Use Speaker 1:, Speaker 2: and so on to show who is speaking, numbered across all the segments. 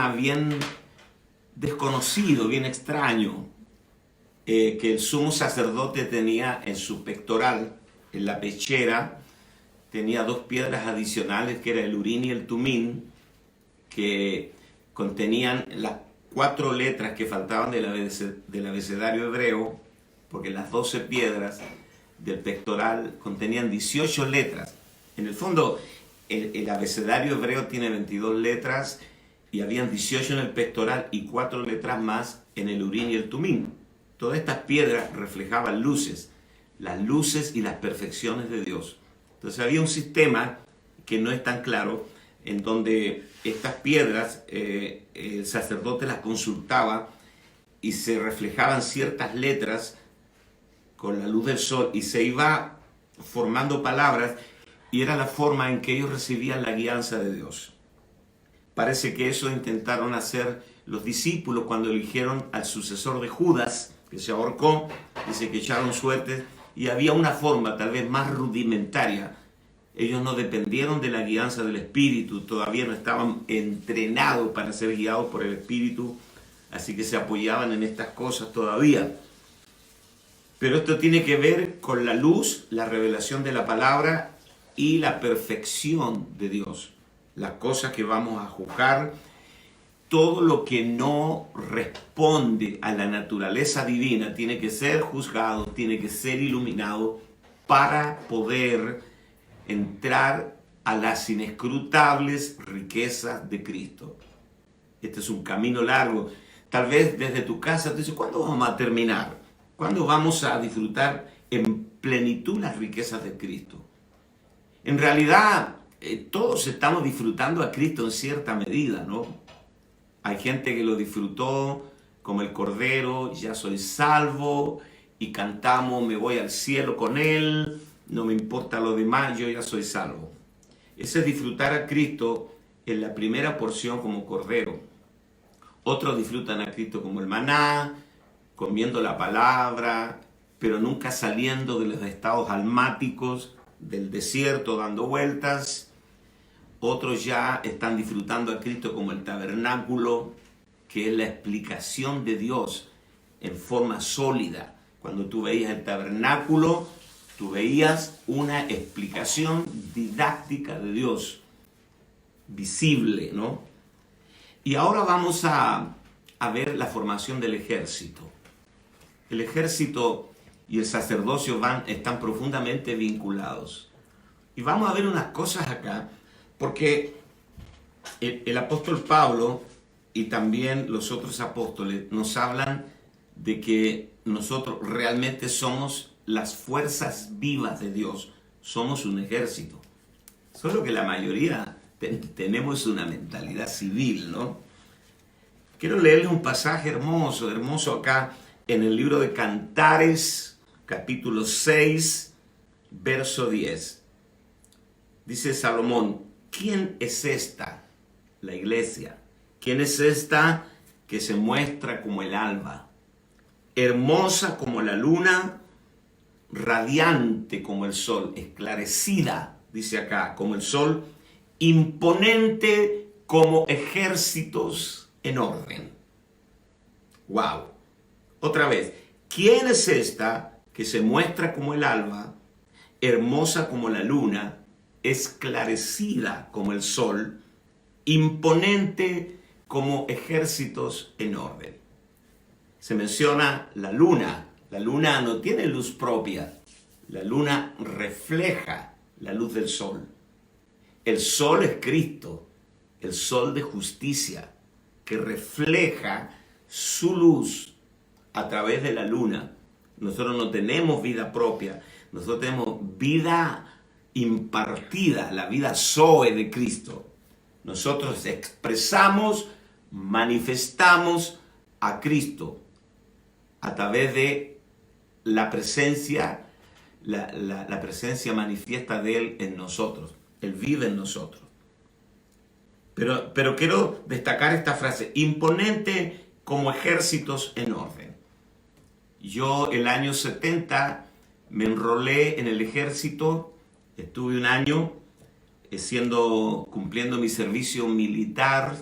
Speaker 1: sistema bien desconocido, bien extraño, que el sumo sacerdote tenía en su pectoral, en la pechera, tenía dos piedras adicionales, que era el Urín y el Tumín, que contenían las 4 letras que faltaban del abecedario hebreo, porque las 12 piedras del pectoral contenían 18 letras. En el fondo, el abecedario hebreo tiene 22 letras y habían 18 en el pectoral y 4 letras más en el Urín y el Tumín. Todas estas piedras reflejaban luces, las luces y las perfecciones de Dios. Entonces había un sistema que no es tan claro, en donde estas piedras el sacerdote las consultaba y se reflejaban ciertas letras con la luz del sol y se iba formando palabras, y era la forma en que ellos recibían la guianza de Dios. Parece que eso intentaron hacer los discípulos cuando eligieron al sucesor de Judas, que se ahorcó. Dice que echaron suertes y había una forma tal vez más rudimentaria. Ellos no dependieron de la guianza del Espíritu, todavía no estaban entrenados para ser guiados por el Espíritu, así que se apoyaban en estas cosas todavía. Pero esto tiene que ver con la luz, la revelación de la palabra y la perfección de Dios. Las cosas que vamos a juzgar, todo lo que no responde a la naturaleza divina tiene que ser juzgado, tiene que ser iluminado para poder entrar a las inescrutables riquezas de Cristo. Este es un camino largo. Tal vez desde tu casa te dices, ¿cuándo vamos a terminar? ¿Cuándo vamos a disfrutar en plenitud las riquezas de Cristo? En realidad, todos estamos disfrutando a Cristo en cierta medida, ¿no? Hay gente que lo disfrutó como el Cordero, ya soy salvo, y cantamos, me voy al cielo con Él, no me importa lo demás, yo ya soy salvo. Ese es disfrutar a Cristo en la primera porción como Cordero. Otros disfrutan a Cristo como el maná, comiendo la palabra, pero nunca saliendo de los estados almáticos del desierto, dando vueltas. Otros ya están disfrutando a Cristo como el tabernáculo, que es la explicación de Dios en forma sólida. Cuando tú veías el tabernáculo, tú veías una explicación didáctica de Dios, visible, ¿no? Y ahora vamos a ver la formación del ejército. El ejército y el sacerdocio están profundamente vinculados. Y vamos a ver unas cosas acá, porque el apóstol Pablo y también los otros apóstoles nos hablan de que nosotros realmente somos las fuerzas vivas de Dios, somos un ejército. Solo que la mayoría tenemos una mentalidad civil, ¿no? Quiero leerles un pasaje hermoso, hermoso acá en el libro de Cantares, capítulo 6, verso 10. Dice Salomón, ¿quién es esta? La iglesia. ¿Quién es esta que se muestra como el alba? Hermosa como la luna, radiante como el sol, esclarecida, dice acá, como el sol, imponente como ejércitos en orden. ¡Wow! Otra vez, ¿quién es esta que se muestra como el alba, hermosa como la luna, esclarecida como el sol, imponente como ejércitos en orden? Se menciona la luna. La luna no tiene luz propia. La luna refleja la luz del sol. El sol es Cristo, el sol de justicia, que refleja su luz a través de la luna. Nosotros no tenemos vida propia, nosotros tenemos vida impartida, la vida Zoe de Cristo. Nosotros expresamos, manifestamos a Cristo a través de la presencia, la presencia manifiesta de Él en nosotros. Él vive en nosotros. Pero quiero destacar esta frase, imponente como ejércitos en orden. Yo el año 70 me enrolé en el ejército, estuve un año cumpliendo mi servicio militar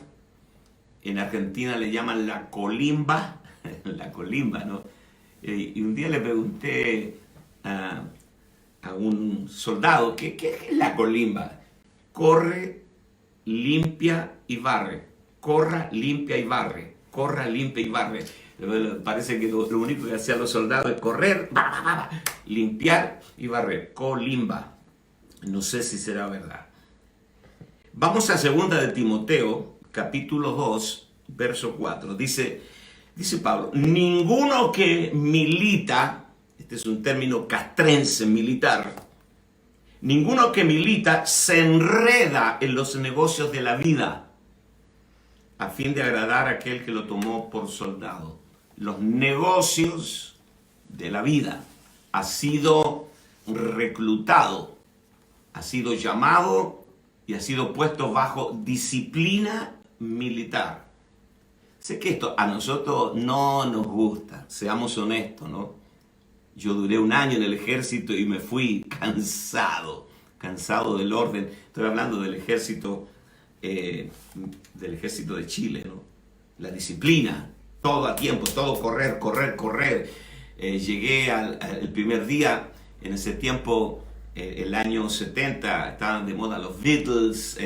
Speaker 1: En Argentina le llaman la colimba, la colimba, ¿no? Y un día le pregunté a un soldado, ¿qué es la colimba? Corre, limpia y barre. Corra, limpia y barre. Corra, limpia y barre. Parece que lo único que hacían los soldados es correr, limpiar y barrer. Colimba. No sé si será verdad. Vamos a 2 de Timoteo, capítulo 2, verso 4. Dice Pablo, ninguno que milita, este es un término castrense, militar, ninguno que milita se enreda en los negocios de la vida a fin de agradar a aquel que lo tomó por soldado. Los negocios de la vida. Ha sido reclutado, ha sido llamado y ha sido puesto bajo disciplina militar. Sé que esto a nosotros no nos gusta, seamos honestos, ¿no? Yo duré 1 año en el ejército y me fui cansado del orden. Estoy hablando del ejército de Chile, ¿no? La disciplina, todo a tiempo, todo correr. Llegué el primer día, en ese tiempo, el año 70, estaban de moda los Beatles,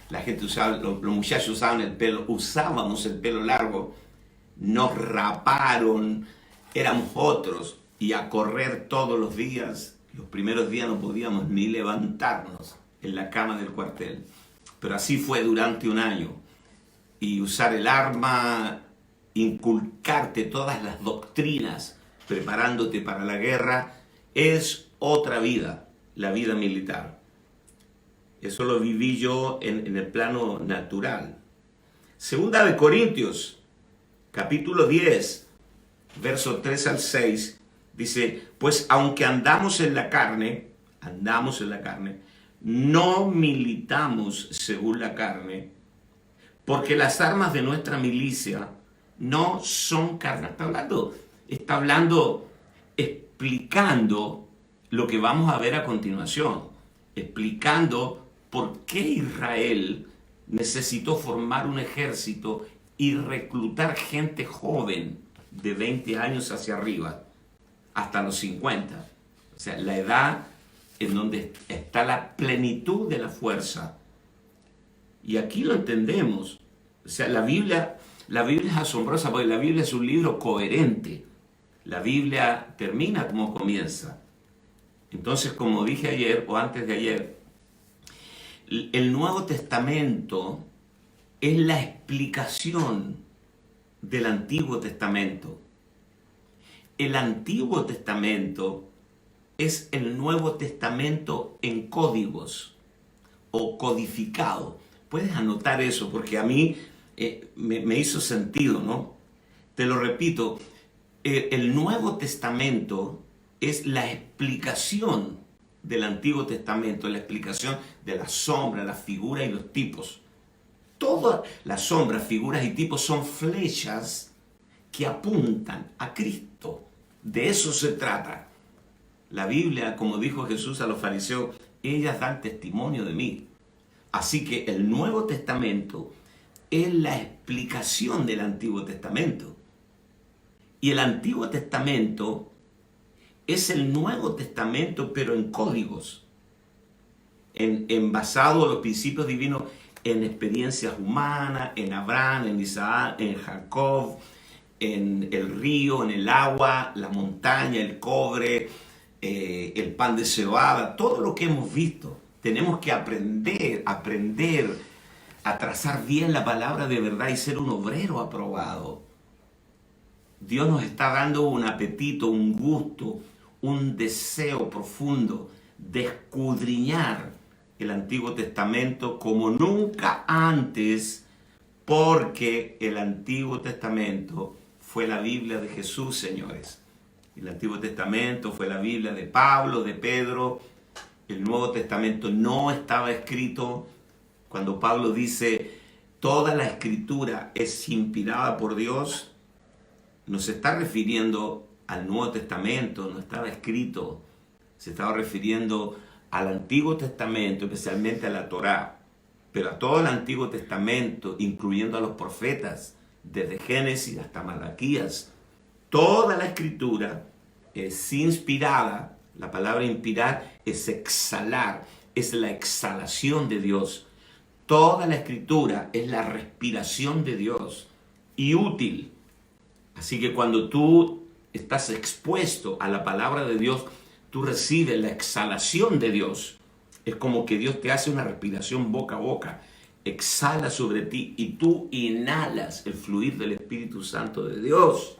Speaker 1: la gente usaba, los muchachos usábamos el pelo largo, nos raparon, éramos otros, y a correr todos los días. Los primeros días no podíamos ni levantarnos en la cama del cuartel, pero así fue durante 1 año. Y usar el arma, inculcarte todas las doctrinas, preparándote para la guerra, es otra vida, la vida militar. Eso lo viví yo en el plano natural. 2 de Corintios, capítulo 10, verso 3 al 6, dice, pues aunque andamos en la carne, no militamos según la carne, porque las armas de nuestra milicia no son carnales. Está hablando, explicando lo que vamos a ver a continuación, explicando por qué Israel necesitó formar un ejército y reclutar gente joven de 20 años hacia arriba, hasta los 50. O sea, la edad en donde está la plenitud de la fuerza. Y aquí lo entendemos. O sea, la Biblia es asombrosa porque la Biblia es un libro coherente. La Biblia termina como comienza. Entonces, como dije ayer o antes de ayer, el Nuevo Testamento es la explicación del Antiguo Testamento. El Antiguo Testamento es el Nuevo Testamento en códigos o codificado. Puedes anotar eso porque a mí me hizo sentido, ¿no? Te lo repito, el Nuevo Testamento es la explicación del Antiguo Testamento, la explicación de la sombra, la figura y los tipos. Todas las sombras, figuras y tipos son flechas que apuntan a Cristo. De eso se trata. La Biblia, como dijo Jesús a los fariseos, ellas dan testimonio de mí. Así que el Nuevo Testamento es la explicación del Antiguo Testamento. Y el Antiguo Testamento es el Nuevo Testamento, pero en códigos, basado en los principios divinos, en experiencias humanas, en Abraham, en Isaac, en Jacob, en el río, en el agua, la montaña, el cobre, el pan de cebada, todo lo que hemos visto. Tenemos que aprender a trazar bien la palabra de verdad y ser un obrero aprobado. Dios nos está dando un apetito, un gusto, un deseo profundo de escudriñar el Antiguo Testamento como nunca antes, porque el Antiguo Testamento fue la Biblia de Jesús, señores. El Antiguo Testamento fue la Biblia de Pablo, de Pedro. El Nuevo Testamento no estaba escrito. Cuando Pablo dice, toda la Escritura es inspirada por Dios, no se está refiriendo al Nuevo Testamento, no estaba escrito. Se estaba refiriendo al Antiguo Testamento, especialmente a la Torá. pero a todo el Antiguo Testamento, incluyendo a los profetas, desde Génesis hasta Malaquías, toda la escritura es inspirada. La palabra inspirar es exhalar, es la exhalación de Dios. Toda la escritura es la respiración de Dios y útil. Así que cuando tú estás expuesto a la palabra de Dios, tú recibes la exhalación de Dios. Es como que Dios te hace una respiración boca a boca, exhala sobre ti y tú inhalas el fluir del Espíritu Santo de Dios.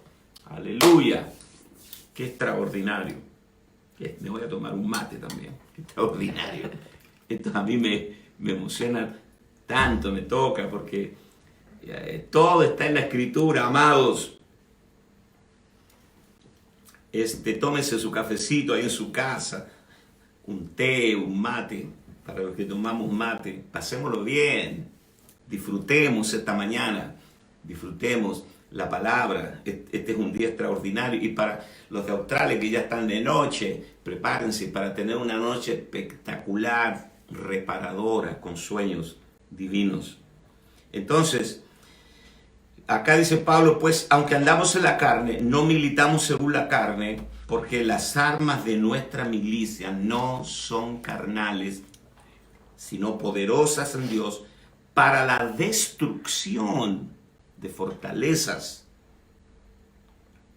Speaker 1: Aleluya. Qué extraordinario. Me voy a tomar un mate también. Qué extraordinario. Esto a mí me emociona tanto, me toca, porque todo está en la Escritura, amados. Tómese su cafecito ahí en su casa, un té, un mate, para los que tomamos mate, pasémoslo bien, disfrutemos esta mañana, disfrutemos la palabra. Este es un día extraordinario, y para los de Australia que ya están de noche, prepárense para tener una noche espectacular, reparadora, con sueños divinos. Entonces, acá dice Pablo, pues aunque andamos en la carne, no militamos según la carne, porque las armas de nuestra milicia no son carnales, sino poderosas en Dios para la destrucción de fortalezas.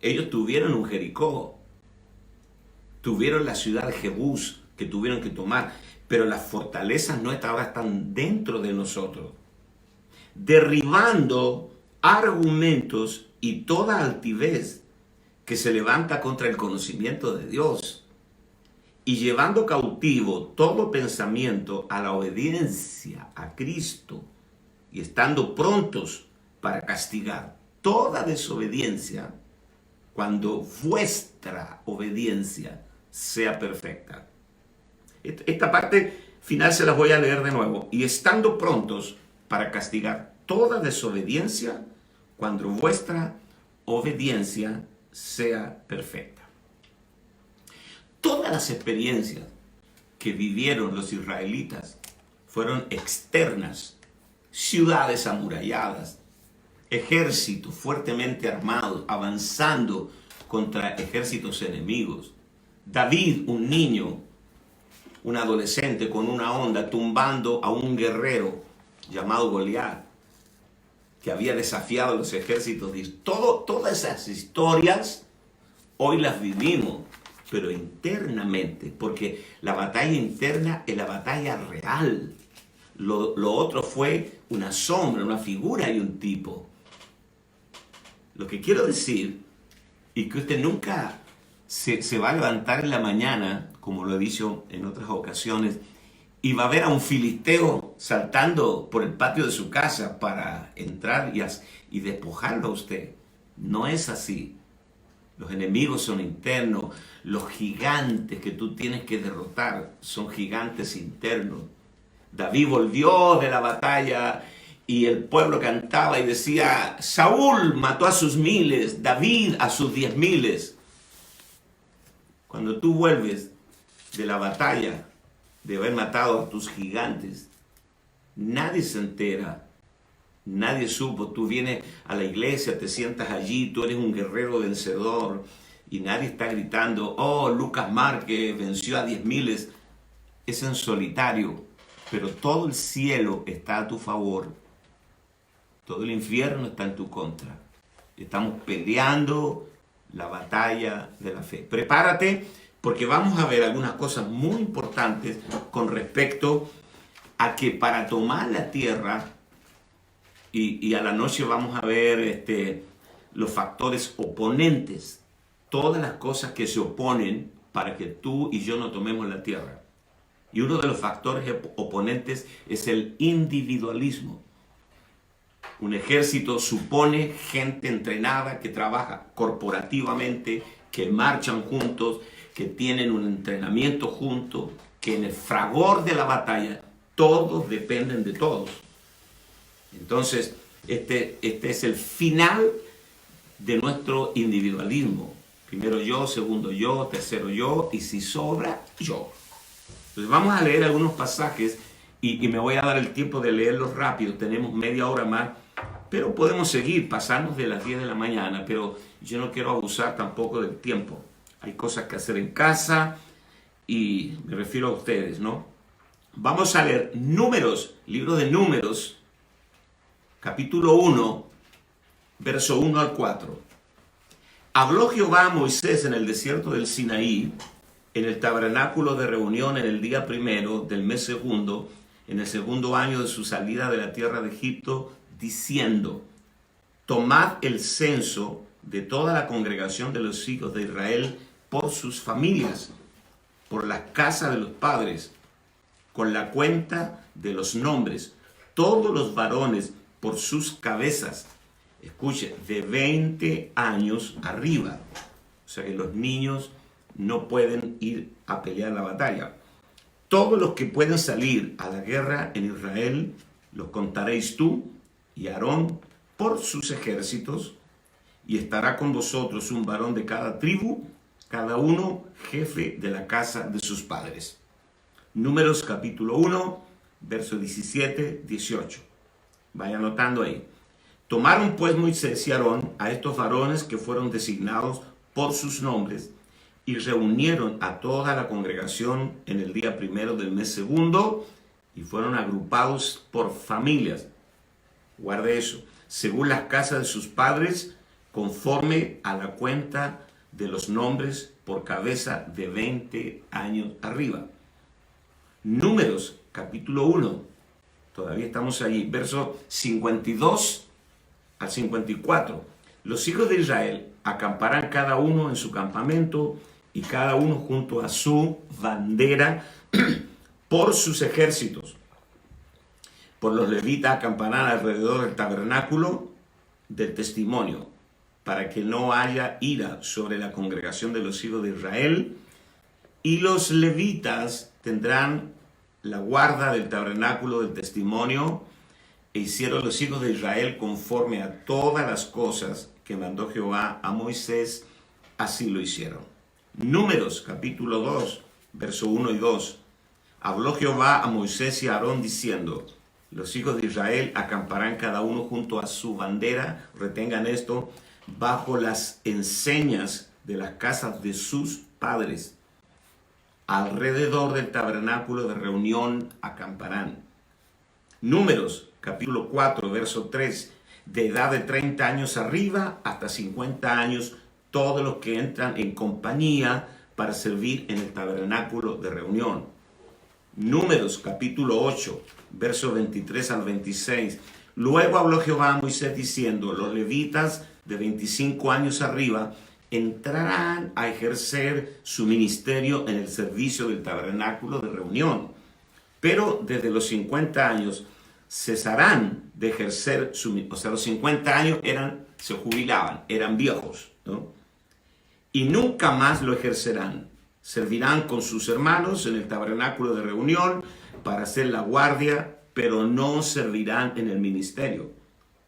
Speaker 1: Ellos tuvieron un Jericó, tuvieron la ciudad de Jebús que tuvieron que tomar, pero las fortalezas nuestras ahora están dentro de nosotros, derribando argumentos y toda altivez que se levanta contra el conocimiento de Dios, y llevando cautivo todo pensamiento a la obediencia a Cristo, y estando prontos para castigar toda desobediencia cuando vuestra obediencia sea perfecta. Esta parte final se las voy a leer de nuevo. Y estando prontos para castigar toda desobediencia cuando vuestra obediencia sea perfecta. Todas las experiencias que vivieron los israelitas fueron externas: ciudades amuralladas, ejércitos fuertemente armados avanzando contra ejércitos enemigos. David, un niño, un adolescente con una honda, tumbando a un guerrero llamado Goliat, que había desafiado a los ejércitos. Todas esas historias hoy las vivimos, pero internamente, porque la batalla interna es la batalla real. Lo otro fue una sombra, una figura y un tipo. Lo que quiero decir, y que usted nunca se va a levantar en la mañana, como lo he dicho en otras ocasiones, y va a ver a un filisteo saltando por el patio de su casa para entrar y despojarlo a usted. No es así. Los enemigos son internos. Los gigantes que tú tienes que derrotar son gigantes internos. David volvió de la batalla y el pueblo cantaba y decía: Saúl mató a sus miles, David a sus 10,000. Cuando tú vuelves de la batalla, de haber matado a tus gigantes, nadie se entera, nadie supo. Tú vienes a la iglesia, te sientas allí, tú eres un guerrero vencedor, y nadie está gritando: oh, Lucas Márquez venció a 10,000. Es en solitario, pero todo el cielo está a tu favor, todo el infierno está en tu contra. Estamos peleando la batalla de la fe. Prepárate, porque vamos a ver algunas cosas muy importantes con respecto a que para tomar la tierra, y a la noche vamos a ver los factores oponentes, todas las cosas que se oponen para que tú y yo no tomemos la tierra. Y uno de los factores oponentes es el individualismo. Un ejército supone gente entrenada que trabaja corporativamente, que marchan juntos, que tienen un entrenamiento juntos, que en el fragor de la batalla todos dependen de todos. Entonces, este es el final de nuestro individualismo. Primero yo, segundo yo, tercero yo, y si sobra, yo. Entonces vamos a leer algunos pasajes y me voy a dar el tiempo de leerlos rápido, tenemos media hora más, pero podemos seguir, pasarnos de las 10 de la mañana, pero yo no quiero abusar tampoco del tiempo. Hay cosas que hacer en casa y me refiero a ustedes, ¿no? Vamos a leer Números, libro de Números, capítulo 1, verso 1 al 4. Habló Jehová a Moisés en el desierto del Sinaí, en el tabernáculo de reunión en el día primero del mes segundo, en el segundo año de su salida de la tierra de Egipto, diciendo: tomad el censo de toda la congregación de los hijos de Israel por sus familias, por las casas de los padres, con la cuenta de los nombres, todos los varones por sus cabezas. Escuche, de 20 años arriba. O sea que los niños no pueden ir a pelear la batalla. Todos los que pueden salir a la guerra en Israel, los contaréis tú y Aarón por sus ejércitos, y estará con vosotros un varón de cada tribu, cada uno jefe de la casa de sus padres. Números capítulo 1, versos 17, 18. Vaya anotando ahí. Tomaron pues Moisés y Aarón a estos varones que fueron designados por sus nombres y reunieron a toda la congregación en el día primero del mes segundo y fueron agrupados por familias. Guarde eso. Según las casas de sus padres, conforme a la cuenta de los nombres por cabeza de 20 años arriba. Números, capítulo 1. Todavía estamos allí. Versos 52 al 54. Los hijos de Israel acamparán cada uno en su campamento y cada uno junto a su bandera por sus ejércitos. Por los levitas acamparán alrededor del tabernáculo del testimonio, para que no haya ira sobre la congregación de los hijos de Israel. Y los levitas tendrán la guarda del tabernáculo del testimonio. E hicieron los hijos de Israel conforme a todas las cosas que mandó Jehová a Moisés, así lo hicieron. Números capítulo 2, verso 1 y 2. Habló Jehová a Moisés y a Aarón diciendo: los hijos de Israel acamparán cada uno junto a su bandera, retengan esto, bajo las enseñas de las casas de sus padres. Alrededor del tabernáculo de reunión acamparán. Números, capítulo 4, verso 3. De edad de 30 años arriba hasta 50 años, todos los que entran en compañía para servir en el tabernáculo de reunión. Números, capítulo 8, verso 23 al 26. Luego habló Jehová a Moisés diciendo: los levitas de 25 años arriba entrarán a ejercer su ministerio en el servicio del tabernáculo de reunión. Pero desde los 50 años cesarán de ejercer su... O sea, los 50 años se jubilaban, eran viejos, ¿no? Y nunca más lo ejercerán. Servirán con sus hermanos en el tabernáculo de reunión para hacer la guardia, pero no servirán en el ministerio.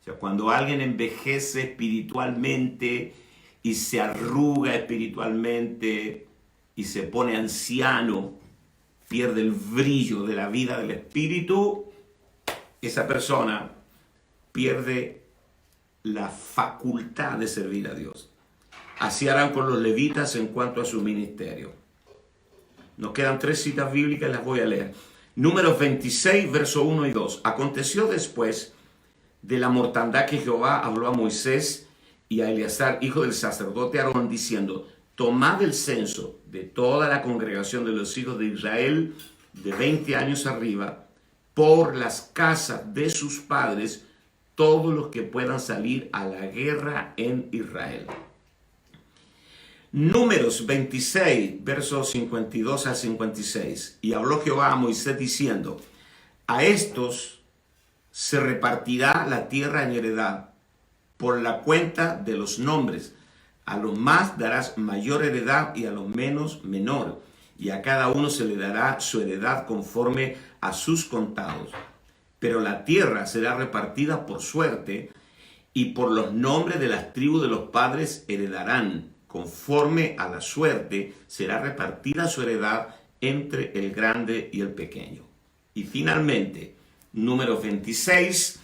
Speaker 1: O sea, cuando alguien envejece espiritualmente y se arruga espiritualmente y se pone anciano, pierde el brillo de la vida del espíritu, esa persona pierde la facultad de servir a Dios. Así harán con los levitas en cuanto a su ministerio. Nos quedan 3 citas bíblicas, las voy a leer. Números 26, verso 1 y 2. Aconteció después de la mortandad que Jehová habló a Moisés y a Eleazar, hijo del sacerdote Aarón, diciendo: tomad el censo de toda la congregación de los hijos de Israel de 20 años arriba, por las casas de sus padres, todos los que puedan salir a la guerra en Israel. Números 26, versos 52 al 56. Y habló Jehová a Moisés diciendo: a estos se repartirá la tierra en heredad, por la cuenta de los nombres. A los más darás mayor heredad y a los menos menor. Y a cada uno se le dará su heredad conforme a sus contados. Pero la tierra será repartida por suerte, y por los nombres de las tribus de los padres heredarán. Conforme a la suerte será repartida su heredad entre el grande y el pequeño. Y finalmente, Números 26,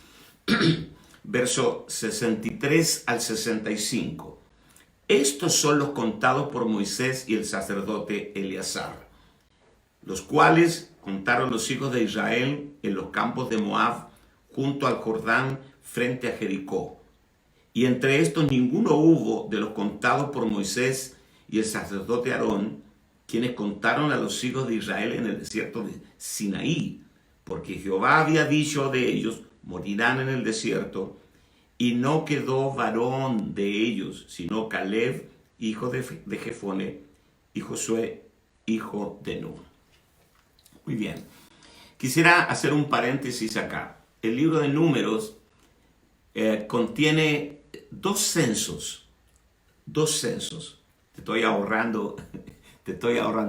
Speaker 1: verso 63 al 65. Estos son los contados por Moisés y el sacerdote Eleazar, los cuales contaron los hijos de Israel en los campos de Moab, junto al Jordán, frente a Jericó. Y entre estos ninguno hubo de los contados por Moisés y el sacerdote Aarón, quienes contaron a los hijos de Israel en el desierto de Sinaí, porque Jehová había dicho de ellos, morirán en el desierto, y no quedó varón de ellos, sino Caleb, hijo de Jefone, y Josué, hijo de Nun. Muy bien. Quisiera hacer un paréntesis acá. El libro de Números contiene dos censos. Te estoy ahorrando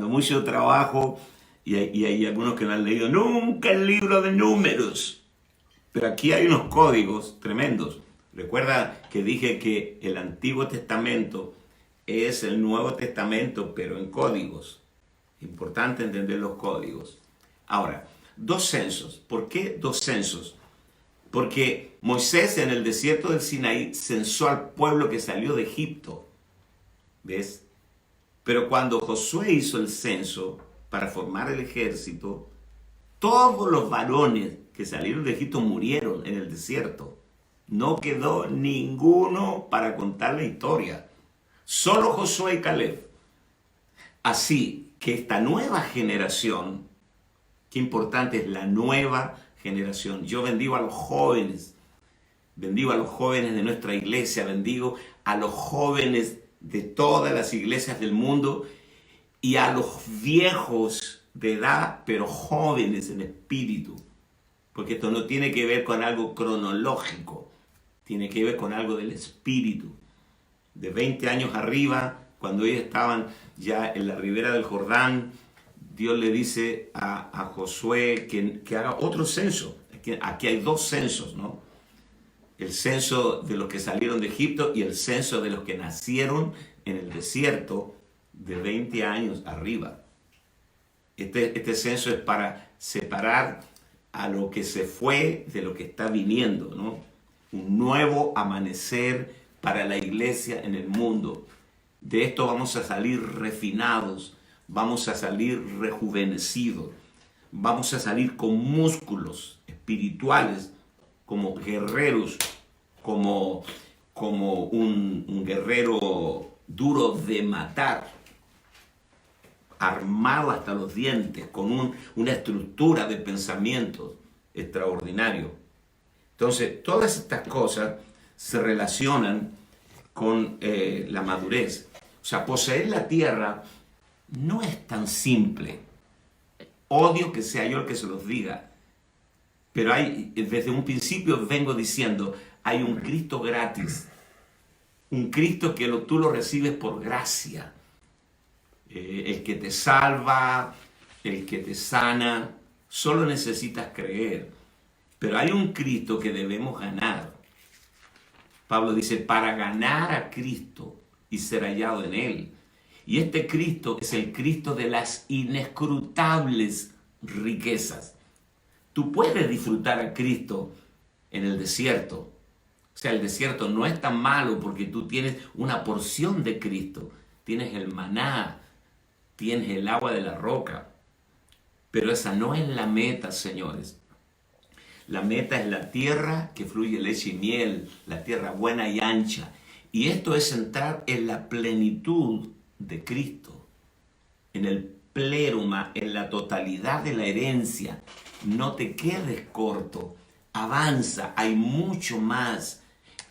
Speaker 1: mucho trabajo y hay algunos que no han leído nunca el libro de Números. Pero aquí hay unos códigos tremendos. Recuerda que dije que el Antiguo Testamento es el Nuevo Testamento, pero en códigos. Importante entender los códigos. Ahora, dos censos. ¿Por qué dos censos? Porque Moisés en el desierto del Sinaí censó al pueblo que salió de Egipto. ¿Ves? Pero cuando Josué hizo el censo para formar el ejército, todos los varones que salieron de Egipto murieron en el desierto. No quedó ninguno para contar la historia. Solo Josué y Caleb. Así que esta nueva generación, qué importante es la nueva generación. Yo bendigo a los jóvenes. Bendigo a los jóvenes de nuestra iglesia. Bendigo a los jóvenes de todas las iglesias del mundo y a los viejos de edad, pero jóvenes en espíritu. Porque esto no tiene que ver con algo cronológico. Tiene que ver con algo del espíritu. De 20 años arriba, cuando ellos estaban ya en la ribera del Jordán, Dios le dice a Josué que haga otro censo. Aquí hay dos censos, ¿no? El censo de los que salieron de Egipto y el censo de los que nacieron en el desierto de 20 años arriba. Este censo es para separar a lo que se fue de lo que está viniendo, ¿no? Un nuevo amanecer para la iglesia en el mundo. De esto vamos a salir refinados, vamos a salir rejuvenecidos, vamos a salir con músculos espirituales, como guerreros, como un guerrero duro de matar, armado hasta los dientes, con una estructura de pensamientos extraordinario. Entonces, todas estas cosas se relacionan con la madurez. O sea, poseer la tierra no es tan simple. Odio que sea yo el que se los diga. Pero desde un principio vengo diciendo, hay un Cristo gratis. Un Cristo que tú lo recibes por gracia. El que te salva, el que te sana. Solo necesitas creer. Pero hay un Cristo que debemos ganar. Pablo dice, para ganar a Cristo y ser hallado en Él. Y este Cristo es el Cristo de las inescrutables riquezas. Tú puedes disfrutar a Cristo en el desierto. O sea, el desierto no es tan malo porque tú tienes una porción de Cristo. Tienes el maná, tienes el agua de la roca. Pero esa no es la meta, señores. La meta es la tierra que fluye leche y miel, la tierra buena y ancha. Y esto es entrar en la plenitud de Cristo, en el pléruma, en la totalidad de la herencia. No te quedes corto, avanza, hay mucho más.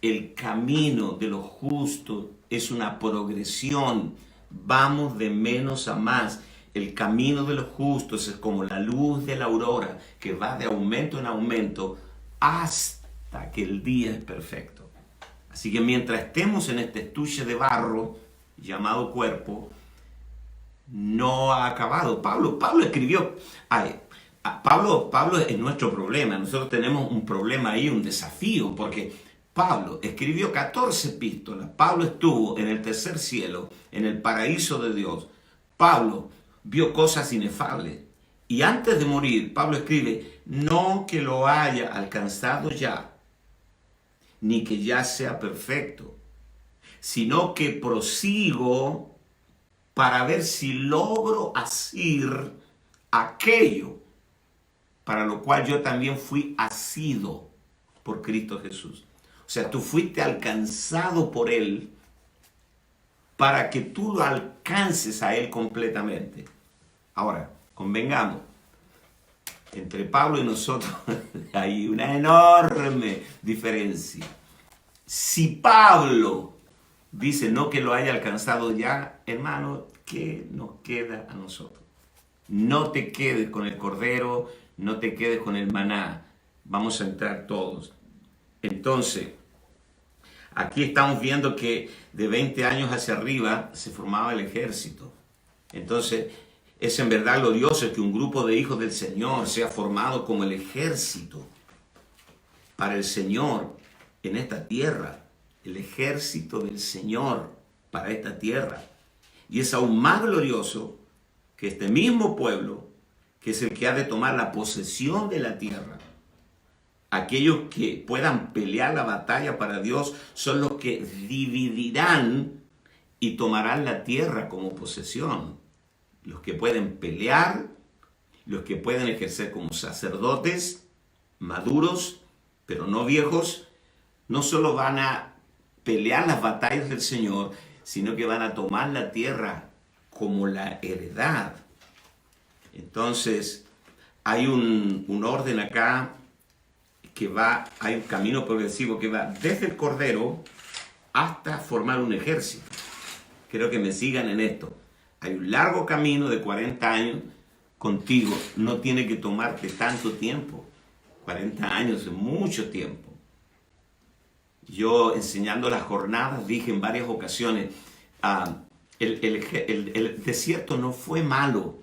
Speaker 1: El camino de los justos es una progresión, vamos de menos a más. El camino de los justos es como la luz de la aurora que va de aumento en aumento hasta que el día es perfecto. Así que mientras estemos en este estuche de barro llamado cuerpo, no ha acabado. Pablo escribió, Pablo es nuestro problema. Nosotros tenemos un problema ahí, un desafío, porque Pablo escribió 14 epístolas. Pablo estuvo en el tercer cielo, en el paraíso de Dios. Pablo vio cosas inefables. Y antes de morir, Pablo escribe, no que lo haya alcanzado ya, ni que ya sea perfecto, sino que prosigo para ver si logro asir aquello para lo cual yo también fui asido por Cristo Jesús. O sea, tú fuiste alcanzado por Él para que tú lo alcances a Él completamente. Ahora, convengamos, entre Pablo y nosotros hay una enorme diferencia. Si Pablo dice no que lo haya alcanzado ya, hermano, ¿qué nos queda a nosotros? No te quedes con el cordero, no te quedes con el maná. Vamos a entrar todos. Entonces, aquí estamos viendo que de 20 años hacia arriba se formaba el ejército. Entonces, es en verdad glorioso que un grupo de hijos del Señor sea formado como el ejército para el Señor en esta tierra. El ejército del Señor para esta tierra. Y es aún más glorioso que este mismo pueblo, que es el que ha de tomar la posesión de la tierra, aquellos que puedan pelear la batalla para Dios, son los que dividirán y tomarán la tierra como posesión. Los que pueden pelear, los que pueden ejercer como sacerdotes, maduros, pero no viejos, no solo van a pelear las batallas del Señor, sino que van a tomar la tierra como la heredad. Entonces, hay un orden acá que va, hay un camino progresivo que va desde el cordero hasta formar un ejército. Quiero que me sigan en esto. Hay un largo camino de 40 años contigo. No tiene que tomarte tanto tiempo. 40 años es mucho tiempo. Yo enseñando las jornadas dije en varias ocasiones, el desierto no fue malo,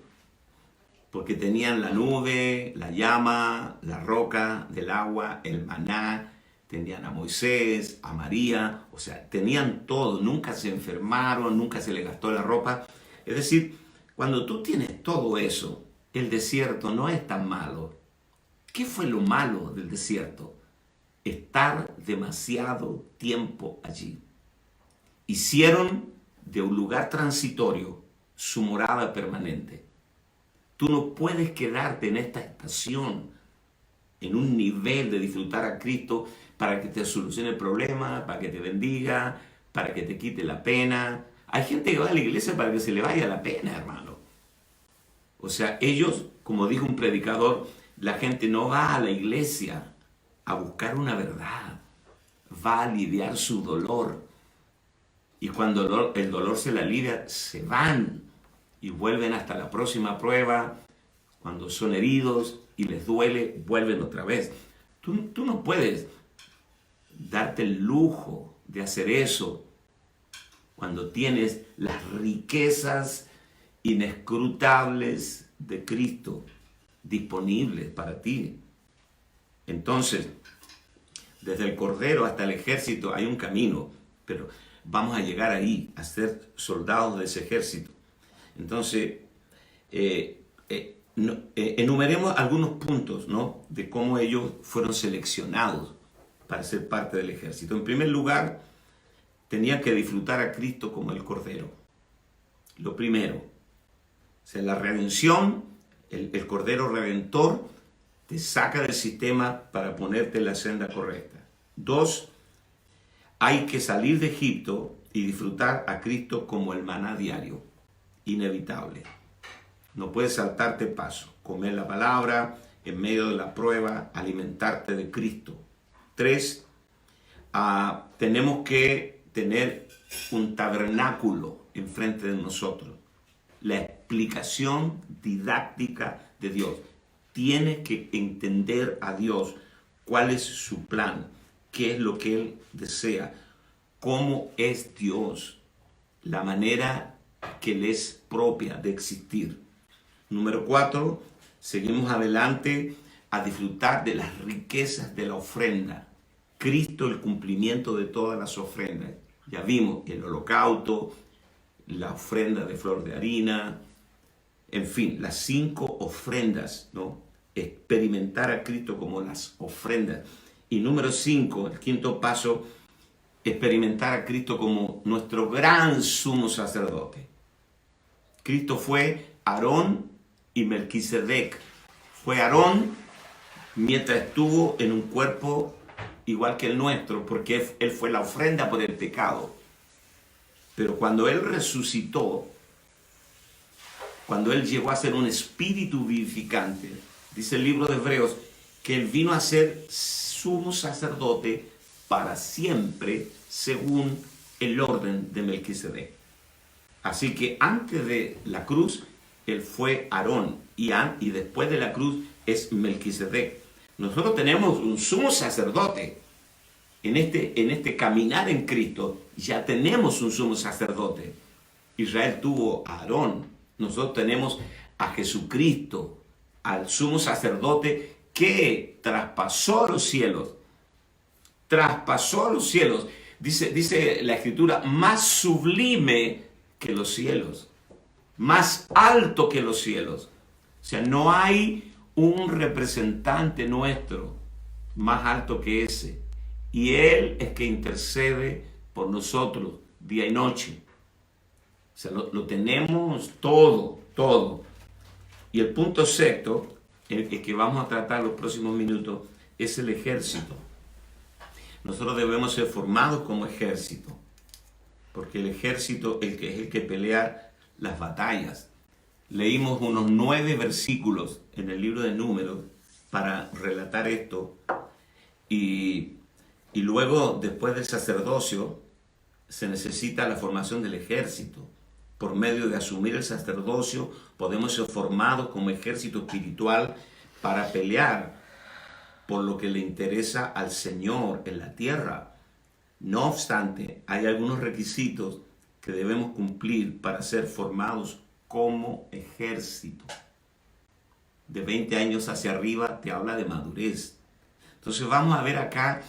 Speaker 1: porque tenían la nube, la llama, la roca del agua, el maná, tenían a Moisés, a María, o sea, tenían todo, nunca se enfermaron, nunca se les gastó la ropa. Es decir, cuando tú tienes todo eso, el desierto no es tan malo. ¿Qué fue lo malo del desierto? Estar demasiado tiempo allí. Hicieron de un lugar transitorio su morada permanente. Tú no puedes quedarte en esta estación, en un nivel de disfrutar a Cristo para que te solucione el problema, para que te bendiga, para que te quite la pena. Hay gente que va a la iglesia para que se le vaya la pena, hermano. O sea, ellos, como dijo un predicador, la gente no va a la iglesia a buscar una verdad, va a aliviar su dolor. Y cuando el dolor se le alivia, se van y vuelven hasta la próxima prueba. Cuando son heridos y les duele, vuelven otra vez. Tú no puedes darte el lujo de hacer eso cuando tienes las riquezas inescrutables de Cristo disponibles para ti. Entonces, desde el cordero hasta el ejército hay un camino, pero vamos a llegar ahí, a ser soldados de ese ejército. Entonces, enumeremos algunos puntos, ¿no?, de cómo ellos fueron seleccionados para ser parte del ejército. En primer lugar, tenían que disfrutar a Cristo como el Cordero. Lo primero, o sea, la redención, el Cordero Redentor te saca del sistema para ponerte en la senda correcta. 2, hay que salir de Egipto y disfrutar a Cristo como el maná diario, inevitable. No puedes saltarte paso, comer la palabra en medio de la prueba, alimentarte de Cristo. 3, tenemos que tener un tabernáculo enfrente de nosotros, la explicación didáctica de Dios. Tienes que entender a Dios, cuál es su plan, qué es lo que Él desea, cómo es Dios, la manera que le es propia de existir. Número 4, seguimos adelante a disfrutar de las riquezas de la ofrenda. Cristo, el cumplimiento de todas las ofrendas. Ya vimos el holocausto, la ofrenda de flor de harina, En fin, las 5 ofrendas, ¿no? Experimentar a Cristo como las ofrendas. Y número 5, el quinto paso, experimentar a Cristo como nuestro gran sumo sacerdote. Cristo fue Aarón y Melquisedec. Fue Aarón mientras estuvo en un cuerpo igual que el nuestro, porque él fue la ofrenda por el pecado. Pero cuando él resucitó, cuando él llegó a ser un espíritu vivificante, dice el libro de Hebreos, que él vino a ser sumo sacerdote para siempre, según el orden de Melquisedec. Así que antes de la cruz, él fue Aarón, y después de la cruz es Melquisedec. Nosotros tenemos un sumo sacerdote. En este caminar en Cristo, ya tenemos un sumo sacerdote. Israel tuvo a Aarón. Nosotros tenemos a Jesucristo, al sumo sacerdote que traspasó los cielos. Traspasó los cielos. Dice la Escritura, más sublime que los cielos. Más alto que los cielos. O sea, no hay un representante nuestro más alto que ese. Y Él es que intercede por nosotros día y noche. O sea, lo tenemos todo, todo. Y el punto sexto, el que vamos a tratar los próximos minutos, es el ejército. Nosotros debemos ser formados como ejército. Porque el ejército es el que pelea las batallas. Leímos unos 9 versículos en el libro de Números para relatar esto. Y luego, después del sacerdocio, se necesita la formación del ejército. Por medio de asumir el sacerdocio, podemos ser formados como ejército espiritual para pelear por lo que le interesa al Señor en la tierra. No obstante, hay algunos requisitos que debemos cumplir para ser formados como ejército. De 20 años hacia arriba te habla de madurez. Entonces vamos a ver acá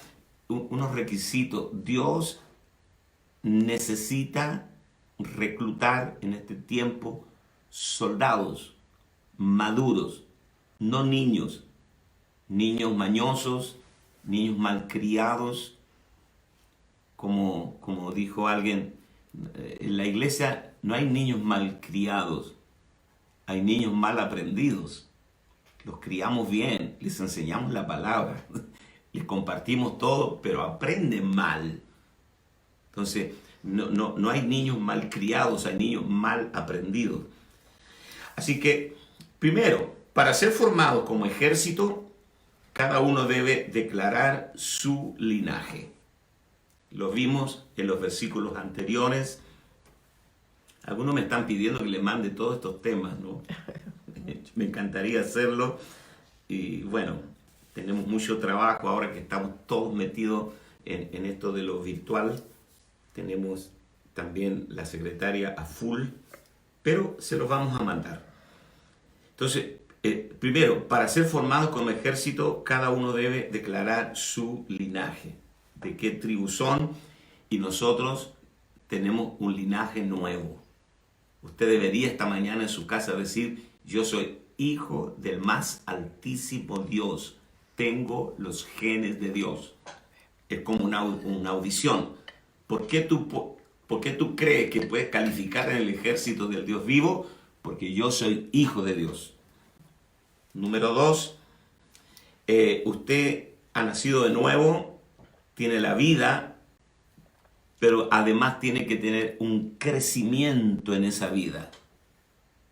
Speaker 1: unos requisitos. Dios necesita reclutar en este tiempo soldados maduros, no niños mañosos, niños malcriados, como dijo alguien, en la iglesia no hay niños malcriados, hay niños mal aprendidos. Los criamos bien, les enseñamos la palabra, les compartimos todo, pero aprenden mal. Entonces, no hay niños mal criados, hay niños mal aprendidos. Así que, primero, para ser formados como ejército, cada uno debe declarar su linaje. Lo vimos en los versículos anteriores. Algunos me están pidiendo que les mande todos estos temas, ¿no? Me encantaría hacerlo. Y bueno, tenemos mucho trabajo ahora que estamos todos metidos en esto de lo virtual. Tenemos también la secretaria a full, pero se los vamos a mandar. Entonces, primero, para ser formados como ejército, cada uno debe declarar su linaje, de qué tribu son, y nosotros tenemos un linaje nuevo. Usted debería esta mañana en su casa decir, yo soy hijo del más altísimo Dios, tengo los genes de Dios. Es como una audición. ¿Por qué tú crees que puedes calificar en el ejército del Dios vivo? Porque yo soy hijo de Dios. Número 2, usted ha nacido de nuevo, tiene la vida, pero además tiene que tener un crecimiento en esa vida.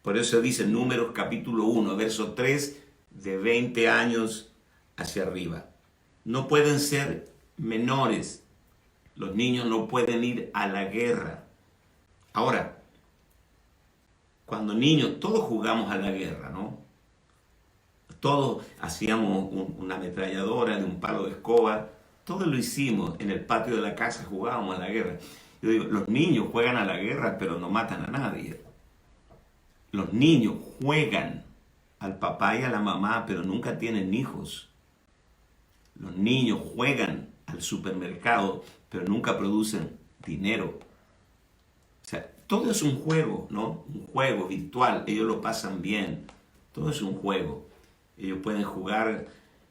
Speaker 1: Por eso dice Números capítulo 1, verso 3, de 20 años hacia arriba. No pueden ser menores. Los niños no pueden ir a la guerra. Ahora, cuando niños, todos jugamos a la guerra, ¿no? Todos hacíamos una ametralladora de un palo de escoba. Todos lo hicimos. En el patio de la casa jugábamos a la guerra. Yo digo, los niños juegan a la guerra, pero no matan a nadie. Los niños juegan al papá y a la mamá, pero nunca tienen hijos. Los niños juegan al supermercado, pero nunca producen dinero. O sea, todo es un juego, ¿no? Un juego virtual, ellos lo pasan bien, todo es un juego. Ellos pueden jugar,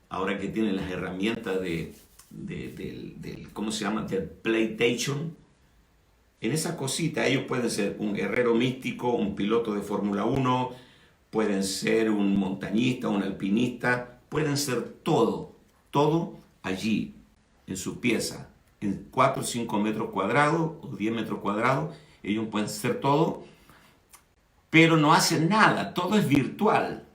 Speaker 1: ahora que tienen las herramientas ¿cómo se llama? Del PlayStation. En esa cosita ellos pueden ser un guerrero místico, un piloto de Fórmula 1, pueden ser un montañista, un alpinista, pueden ser todo, todo allí, en su pieza, en 4 o 5 metros cuadrados o 10 metros cuadrados, ellos pueden ser todo, pero no hacen nada, todo es virtual.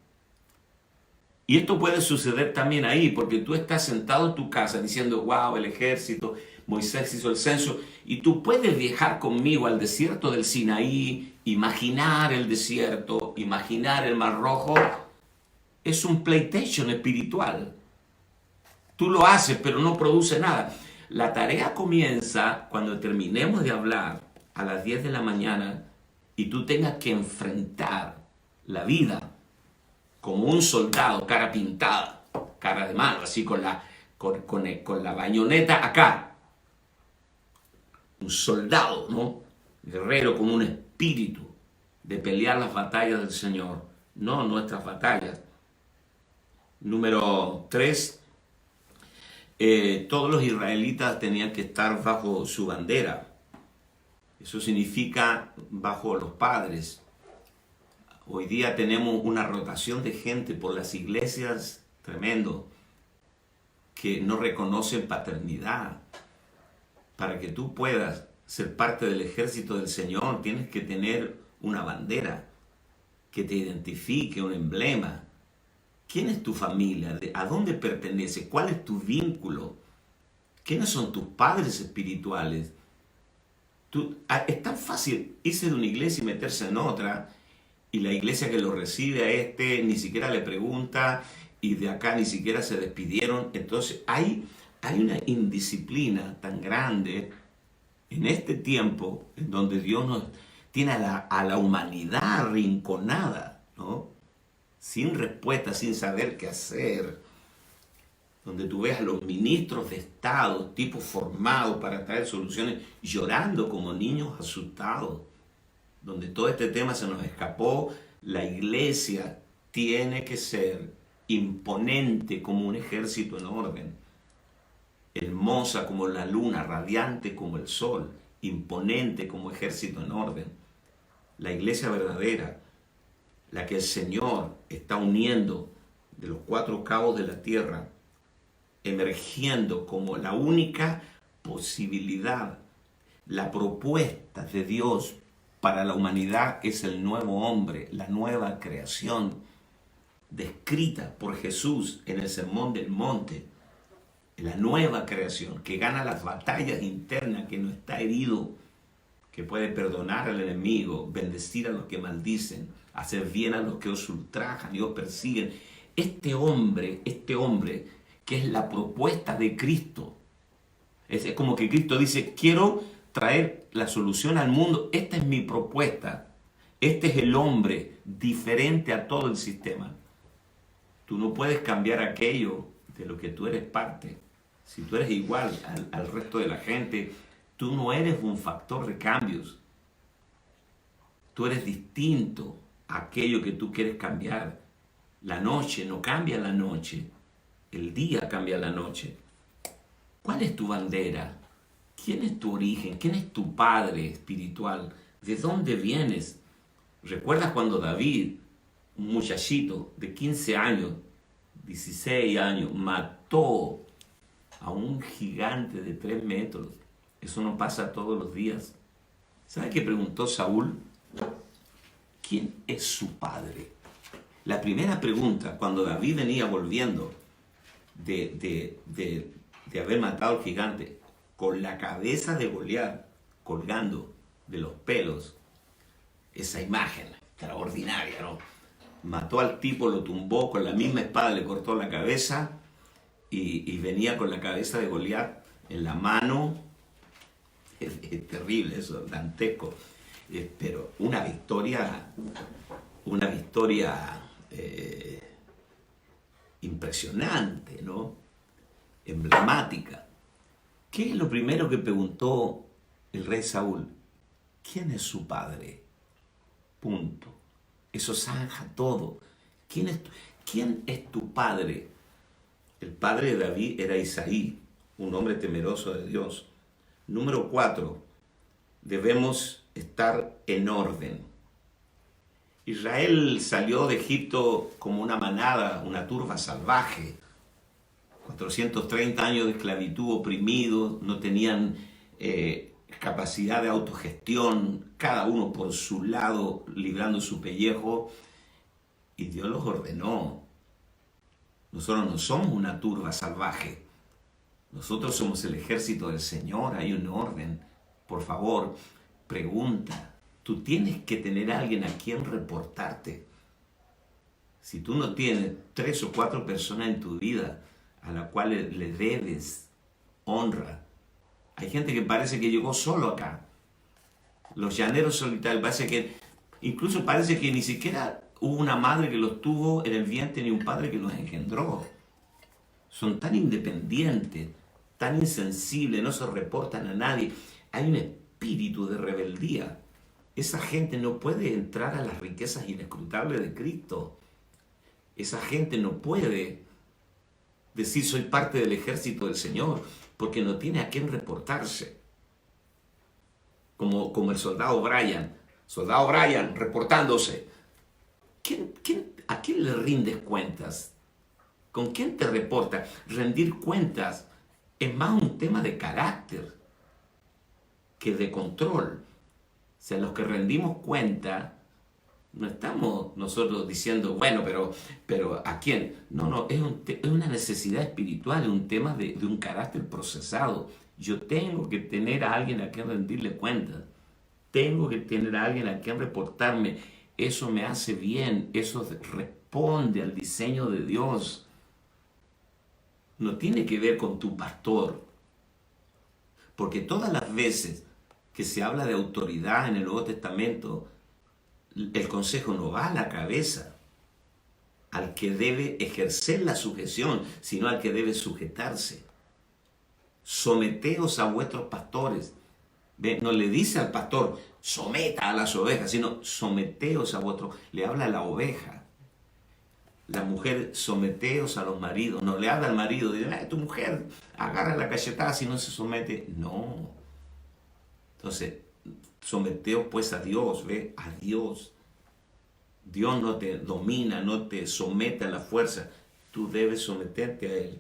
Speaker 1: Y esto puede suceder también ahí, porque tú estás sentado en tu casa diciendo, wow, el ejército, Moisés hizo el censo, y tú puedes viajar conmigo al desierto del Sinaí, imaginar el desierto, imaginar el Mar Rojo. Es un PlayStation espiritual. Tú lo haces, pero no produce nada. La tarea comienza cuando terminemos de hablar a las 10 de la mañana y tú tengas que enfrentar la vida como un soldado, cara pintada, cara de mano, así con la bayoneta acá. Un soldado, ¿no? Guerrero con un espíritu de pelear las batallas del Señor, no nuestras batallas. Número 3, todos los israelitas tenían que estar bajo su bandera. Eso significa bajo los padres. Hoy día tenemos una rotación de gente por las iglesias tremendo que no reconocen paternidad. Para que tú puedas ser parte del ejército del Señor, tienes que tener una bandera que te identifique, un emblema. ¿Quién es tu familia? ¿A dónde pertenece? ¿Cuál es tu vínculo? ¿Quiénes son tus padres espirituales? Es tan fácil irse de una iglesia y meterse en otra, y la iglesia que lo recibe a ni siquiera le pregunta, y de acá ni siquiera se despidieron. Entonces hay una indisciplina tan grande en este tiempo en donde Dios nos tiene a la humanidad arrinconada, ¿no? Sin respuesta, sin saber qué hacer. Donde tú ves a los ministros de Estado, tipos formados para traer soluciones, llorando como niños asustados. Donde todo este tema se nos escapó, la iglesia tiene que ser imponente como un ejército en orden, hermosa como la luna, radiante como el sol, imponente como ejército en orden. La iglesia verdadera, la que el Señor está uniendo de los 4 cabos de la tierra, emergiendo como la única posibilidad, la propuesta de Dios para la humanidad es el nuevo hombre, la nueva creación, descrita por Jesús en el Sermón del Monte, la nueva creación que gana las batallas internas, que no está herido, que puede perdonar al enemigo, bendecir a los que maldicen, hacer bien a los que os ultrajan y os persiguen. Este hombre que es la propuesta de Cristo, es como que Cristo dice, quiero traer la solución al mundo, esta es mi propuesta, este es el hombre diferente a todo el sistema. Tú no puedes cambiar aquello de lo que tú eres parte. Si tú eres igual al resto de la gente, tú no eres un factor de cambios. Tú eres distinto a aquello que tú quieres cambiar. La noche no cambia la noche. El día cambia la noche. ¿Cuál es tu bandera? ¿Quién es tu origen? ¿Quién es tu padre espiritual? ¿De dónde vienes? ¿Recuerdas cuando David, un muchachito de 15 años, 16 años, mató a un gigante de 3 metros? Eso no pasa todos los días. ¿Sabe qué preguntó Saúl? ¿Quién es su padre? La primera pregunta, cuando David venía volviendo de haber matado al gigante, con la cabeza de Goliat colgando de los pelos, esa imagen extraordinaria, ¿no? Mató al tipo, lo tumbó, con la misma espada le cortó la cabeza y venía con la cabeza de Goliat en la mano. Es terrible eso, dantesco, pero una victoria impresionante, ¿no? Emblemática. ¿Qué es lo primero que preguntó el rey Saúl? ¿Quién es su padre? Punto. Eso zanja todo. ¿Quién es tu padre? El padre de David era Isaí, un hombre temeroso de Dios. Número 4, debemos estar en orden. Israel salió de Egipto como una manada, una turba salvaje. 430 años de esclavitud, oprimidos, no tenían capacidad de autogestión, cada uno por su lado librando su pellejo, y Dios los ordenó. Nosotros no somos una turba salvaje, nosotros somos el ejército del Señor, hay un orden. Por favor, pregunta, tú tienes que tener a alguien a quien reportarte. Si tú no tienes 3 o 4 personas en tu vida a la cual le debes honra. Hay gente que parece que llegó solo acá. Los llaneros solitarios, incluso parece que ni siquiera hubo una madre que los tuvo en el vientre ni un padre que los engendró. Son tan independientes, tan insensibles, no se reportan a nadie. Hay un espíritu de rebeldía. Esa gente no puede entrar a las riquezas inescrutables de Cristo. Esa gente no puede decir soy parte del ejército del Señor, porque no tiene a quién reportarse. Como el soldado Brian. Soldado Brian reportándose. ¿A quién le rindes cuentas? ¿Con quién te reporta? Rendir cuentas es más un tema de carácter que de control. O sea, los que rendimos cuenta, no estamos nosotros diciendo, bueno, pero ¿a quién? No, es una necesidad espiritual, es un tema de un carácter procesado. Yo tengo que tener a alguien a quien rendirle cuentas. Tengo que tener a alguien a quien reportarme. Eso me hace bien, eso responde al diseño de Dios. No tiene que ver con tu pastor. Porque todas las veces que se habla de autoridad en el Nuevo Testamento, el consejo no va a la cabeza al que debe ejercer la sujeción, sino al que debe sujetarse. Someteos a vuestros pastores. ¿Ve? No le dice al pastor, someta a las ovejas, sino someteos a vuestros. Le habla a la oveja. La mujer, someteos a los maridos. No le habla al marido, dice, tu mujer agarra la cachetada si no se somete. No. Entonces, someteos pues a Dios, ¿ve? A Dios. Dios no te domina, no te somete a la fuerza. Tú debes someterte a Él.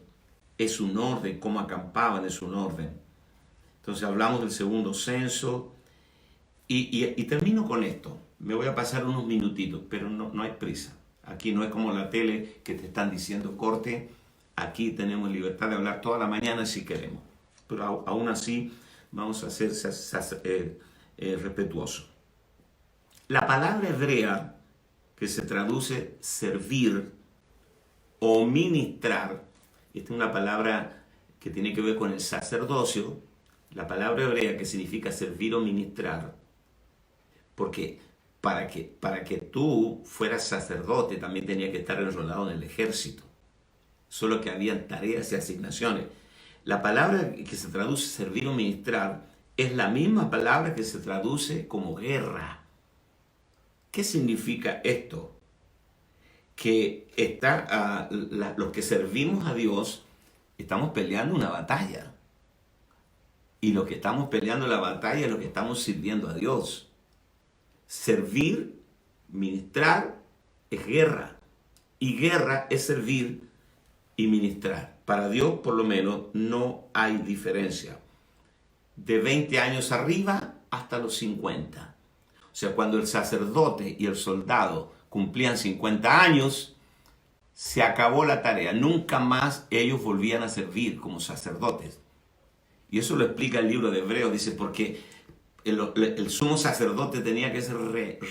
Speaker 1: Es un orden, como acampaban es un orden. Entonces hablamos del segundo censo. Y termino con esto. Me voy a pasar unos minutitos, pero no hay prisa. Aquí no es como la tele que te están diciendo corte. Aquí tenemos libertad de hablar toda la mañana si queremos. Pero aún así vamos a ser respetuosos. La palabra hebrea que se traduce servir o ministrar, esta es una palabra que tiene que ver con el sacerdocio, la palabra hebrea que significa servir o ministrar, porque para que tú fueras sacerdote también tenía que estar enrolado en el ejército, solo que habían tareas y asignaciones. La palabra que se traduce servir o ministrar es la misma palabra que se traduce como guerra. ¿Qué significa esto? Que los que servimos a Dios estamos peleando una batalla. Y los que estamos peleando la batalla es los que estamos sirviendo a Dios. Servir, ministrar, es guerra. Y guerra es servir y ministrar. Para Dios, por lo menos, no hay diferencia. De 20 años arriba hasta los 50. O sea, cuando el sacerdote y el soldado cumplían 50 años, se acabó la tarea. Nunca más ellos volvían a servir como sacerdotes. Y eso lo explica el libro de Hebreos. Dice, porque el sumo sacerdote tenía que ser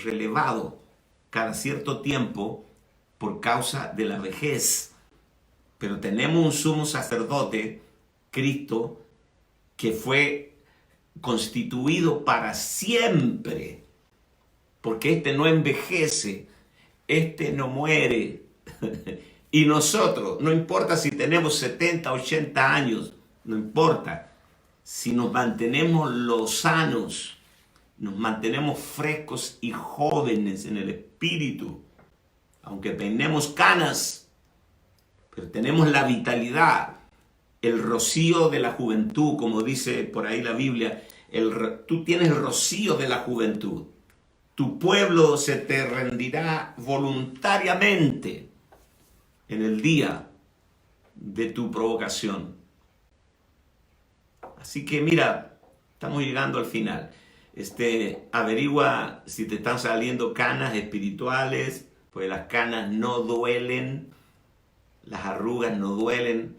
Speaker 1: relevado cada cierto tiempo por causa de la vejez. Pero tenemos un sumo sacerdote, Cristo, que fue constituido para siempre. Porque este no envejece, este no muere. Y nosotros, no importa si tenemos 70, 80 años, no importa. Si nos mantenemos lozanos nos mantenemos frescos y jóvenes en el espíritu. Aunque peinemos canas, pero tenemos la vitalidad, el rocío de la juventud, como dice por ahí la Biblia. Tú tienes el rocío de la juventud. Tu pueblo se te rendirá voluntariamente en el día de tu provocación. Así que mira, estamos llegando al final. Averigua si te están saliendo canas espirituales, pues las canas no duelen, las arrugas no duelen.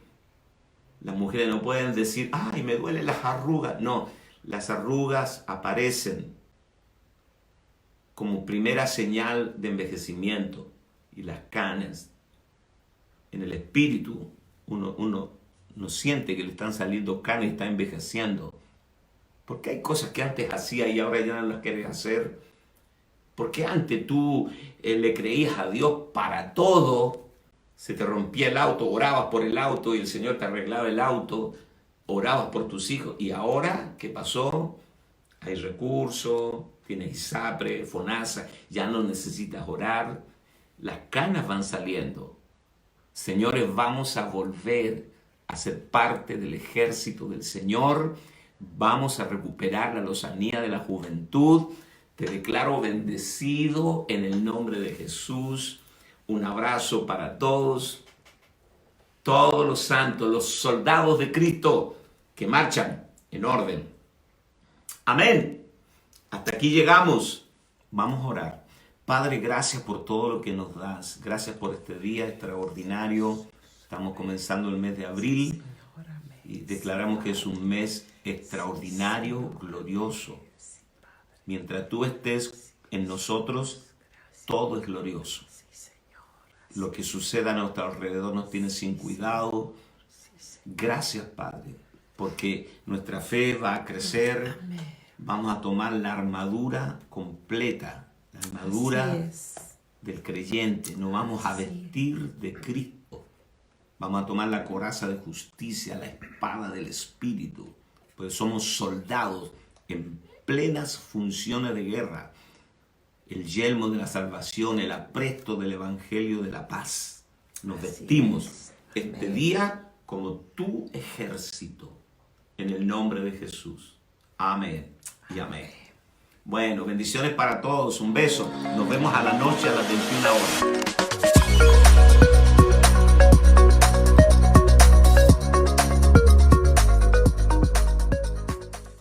Speaker 1: Las mujeres no pueden decir, ay, me duelen las arrugas. No, las arrugas aparecen como primera señal de envejecimiento. Y las canas, en el espíritu, uno no siente que le están saliendo canas y está envejeciendo. Porque hay cosas que antes hacía y ahora ya no las quieres hacer. Porque antes tú le creías a Dios para todo. Se te rompía el auto, orabas por el auto y el Señor te arreglaba el auto. Orabas por tus hijos. Y ahora, ¿qué pasó? Hay recursos, tienes ISAPRE, FONASA, ya no necesitas orar. Las canas van saliendo. Señores, vamos a volver a ser parte del ejército del Señor. Vamos a recuperar la lozanía de la juventud. Te declaro bendecido en el nombre de Jesús. Un abrazo para todos los santos, los soldados de Cristo que marchan en orden. Amén. Hasta aquí llegamos. Vamos a orar. Padre, gracias por todo lo que nos das. Gracias por este día extraordinario. Estamos comenzando el mes de abril y declaramos que es un mes extraordinario, glorioso. Mientras tú estés en nosotros, todo es glorioso. Lo que suceda a nuestro alrededor nos tiene sin cuidado. Gracias, Padre, porque nuestra fe va a crecer. Vamos a tomar la armadura completa, la armadura del creyente. Nos vamos a vestir de Cristo. Vamos a tomar la coraza de justicia, la espada del Espíritu, pues somos soldados en plenas funciones de guerra. El yelmo de la salvación, el apresto del evangelio de la paz. Nos vestimos este día como tu ejército, en el nombre de Jesús. Amén y amén. Bueno, bendiciones para todos. Un beso. Nos vemos a la noche a las 21 horas.